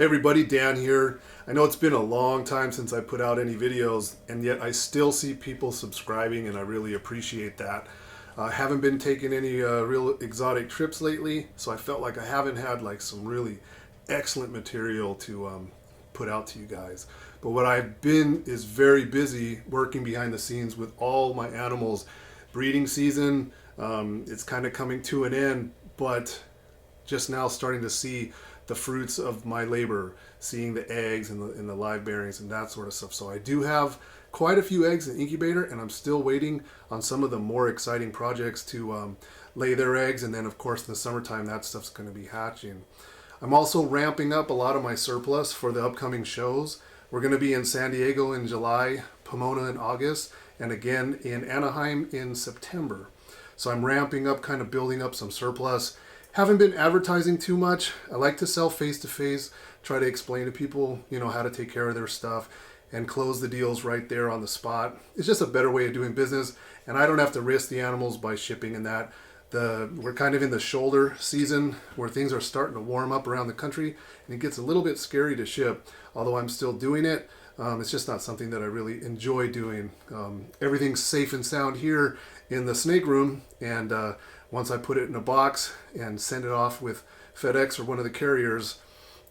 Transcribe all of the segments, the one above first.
everybody, Dan here. I know it's been a long time since I put out any videos, and yet I still see people subscribing, and I really appreciate that. I haven't been taking any real exotic trips lately, so I felt like I haven't had like some really excellent material to put out to you guys. But what I've been is very busy working behind the scenes with all my animals. Breeding season, it's kind of coming to an end, but just now starting to see the fruits of my labor, seeing the eggs and the live bearings and that sort of stuff. So I do have quite a few eggs in the incubator, and I'm still waiting on some of the more exciting projects to lay their eggs. And then of course in the summertime that stuff's going to be hatching. I'm also ramping up a lot of my surplus for the upcoming shows. We're going to be in San Diego in July, Pomona in August, and again in Anaheim in September. So I'm ramping up, kind of building up some surplus. Haven't been advertising too much. I like to sell face-to-face, try to explain to people, how to take care of their stuff and close the deals right there on the spot. It's just a better way of doing business, and I don't have to risk the animals by shipping and that. We're kind of in the shoulder season where things are starting to warm up around the country, and it gets a little bit scary to ship, although I'm still doing it. It's just not something that I really enjoy doing. Everything's safe and sound here in the snake room, and once I put it in a box and send it off with FedEx or one of the carriers,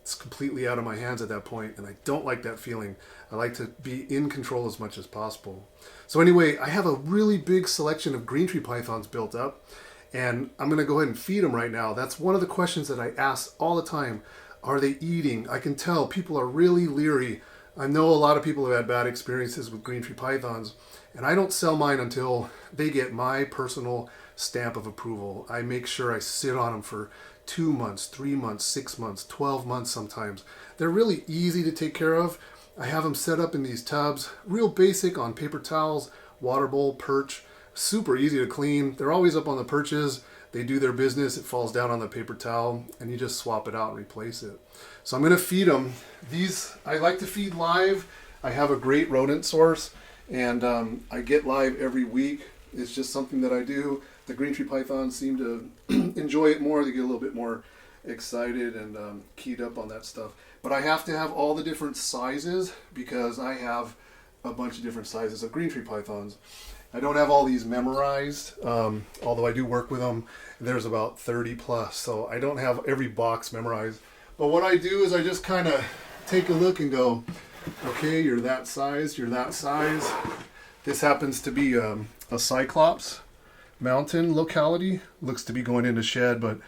it's completely out of my hands at that point, and I don't like that feeling. I like to be in control as much as possible. So anyway, I have a really big selection of green tree pythons built up, and I'm going to go ahead and feed them right now. That's one of the questions that I ask all the time. Are they eating? I can tell people are really leery. I know a lot of people have had bad experiences with green tree pythons, and I don't sell mine until they get my personal stamp of approval. I make sure I sit on them for 2 months, 3 months, 6 months, 12 months sometimes. They're really easy to take care of. I have them set up in these tubs, real basic on paper towels, water bowl, perch, super easy to clean. They're always up on the perches. They do their business, it falls down on the paper towel, and you just swap it out and replace it. So I'm going to feed them. These, I like to feed live. I have a great rodent source, and I get live every week. It's just something that I do. The green tree pythons seem to enjoy it more. They get a little bit more excited and keyed up on that stuff. But I have to have all the different sizes because I have a bunch of different sizes of green tree pythons. I don't have all these memorized, although I do work with them. There's about 30 plus, so I don't have every box memorized. But what I do is I just kind of take a look and go, okay, you're that size, you're that size. This happens to be a Cyclops mountain locality. Looks to be going into shed, but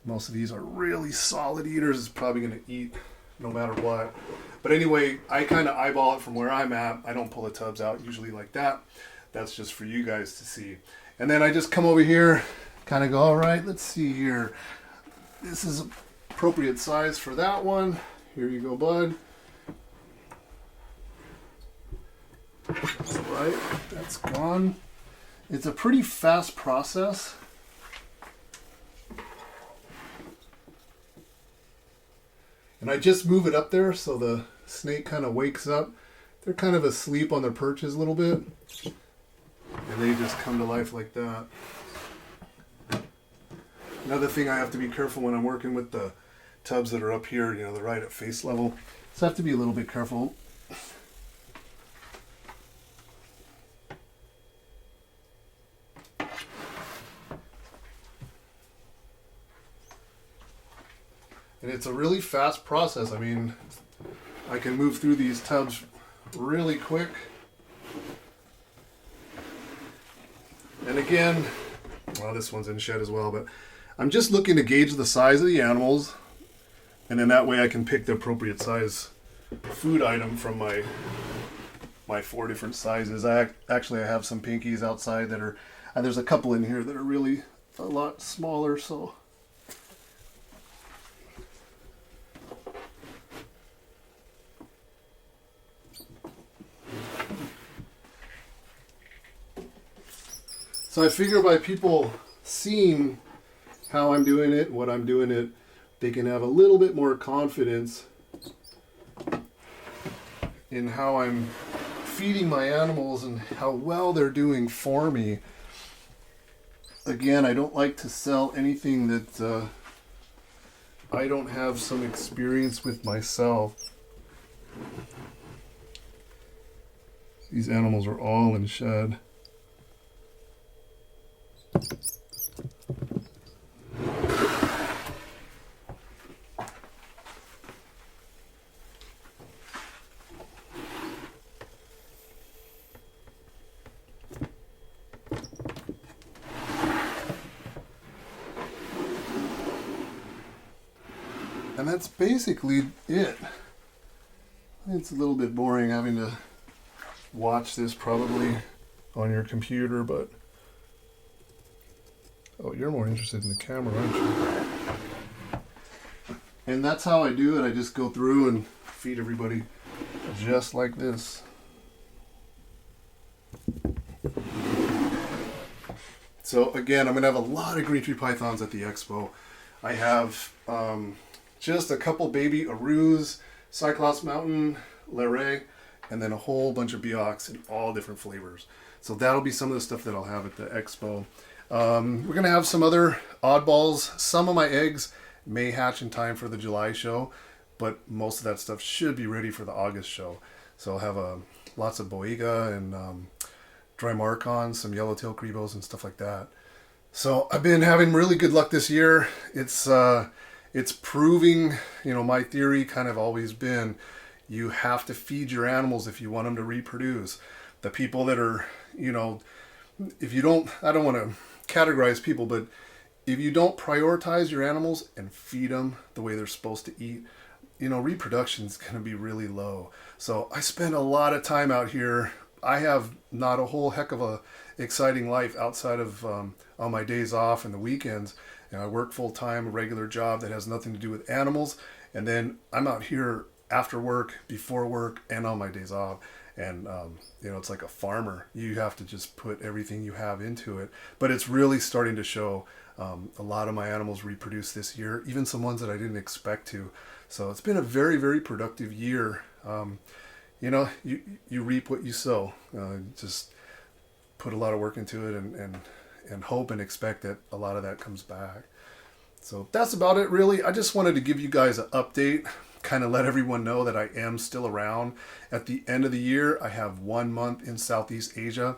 most of these are really solid eaters. It's probably going to eat no matter what. But anyway, I kind of eyeball it from where I'm at. I don't pull the tubs out usually like that. That's just for you guys to see. And then I just come over here, kind of go, all right, let's see here. This is appropriate size for that one. Here you go, bud. All right, that's gone. It's a pretty fast process. And I just move it up there so the snake kind of wakes up. They're kind of asleep on their perches a little bit. And they just come to life like that. Another thing I have to be careful when I'm working with the tubs that are up here, they're right at face level. So I have to be a little bit careful. And it's a really fast process. I mean, I can move through these tubs really quick. And again, well, this one's in shed as well, but I'm just looking to gauge the size of the animals, and then that way I can pick the appropriate size food item from my 4 different sizes. I have some pinkies outside that are, and there's a couple in here that are really a lot smaller, so. So I figure by people seeing how I'm doing it, what I'm doing it, they can have a little bit more confidence in how I'm feeding my animals and how well they're doing for me. Again, I don't like to sell anything that I don't have some experience with myself. These animals are all in shed. And that's basically it. It's a little bit boring having to watch this probably on your computer, but oh, you're more interested in the camera, aren't you? And that's how I do it. I just go through and feed everybody just like this. So again, I'm going to have a lot of green tree pythons at the expo. I have just a couple baby Arus, Cyclops Mountain, Leray, and then a whole bunch of Biox in all different flavors. So that'll be some of the stuff that I'll have at the expo. We're going to have some other oddballs. Some of my eggs may hatch in time for the July show, but most of that stuff should be ready for the August show. So I'll have lots of Boiga and Drymarchons, some yellowtail Grebos and stuff like that. So I've been having really good luck this year. It's proving, my theory kind of always been, you have to feed your animals if you want them to reproduce. The people that are, if you don't, I don't want to categorize people, but if you don't prioritize your animals and feed them the way they're supposed to eat, reproduction is going to be really low. So I spend a lot of time out here. I have not a whole heck of a exciting life outside of on my days off and the weekends. I work full time, a regular job that has nothing to do with animals, and then I'm out here after work, before work, and on my days off. And it's like a farmer. You have to just put everything you have into it. But it's really starting to show. A lot of my animals reproduced this year, even some ones that I didn't expect to. So it's been a very, very productive year. You reap what you sow. Just put a lot of work into it and hope and expect that a lot of that comes back. So that's about it, really. I just wanted to give you guys an update, kind of let everyone know that I am still around. At the end of the year, I have 1 month in Southeast Asia.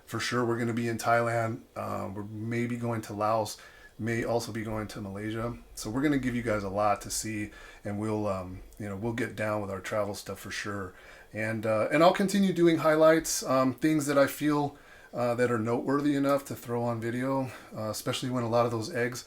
For sure, we're going to be in Thailand. We're maybe going to Laos, may also be going to Malaysia. So we're going to give you guys a lot to see, and we'll get down with our travel stuff for sure. And I'll continue doing highlights, things that I feel that are noteworthy enough to throw on video, especially when a lot of those eggs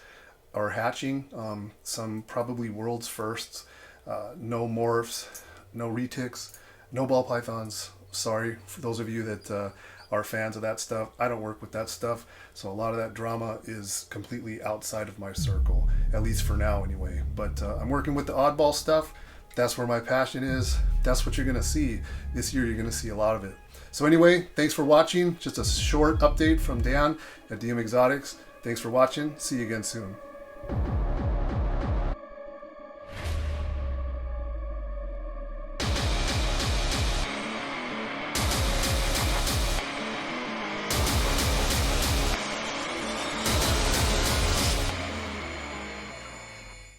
are hatching. Some probably world's firsts. No morphs, no retics, no ball pythons. Sorry for those of you that are fans of that stuff. I don't work with that stuff, so a lot of that drama is completely outside of my circle, at least for now anyway. But I'm working with the oddball stuff. That's where my passion is. That's what you're going to see. This year you're going to see a lot of it. So anyway, thanks for watching. Just a short update from Dan at DM Exotics. Thanks for watching. See you again soon.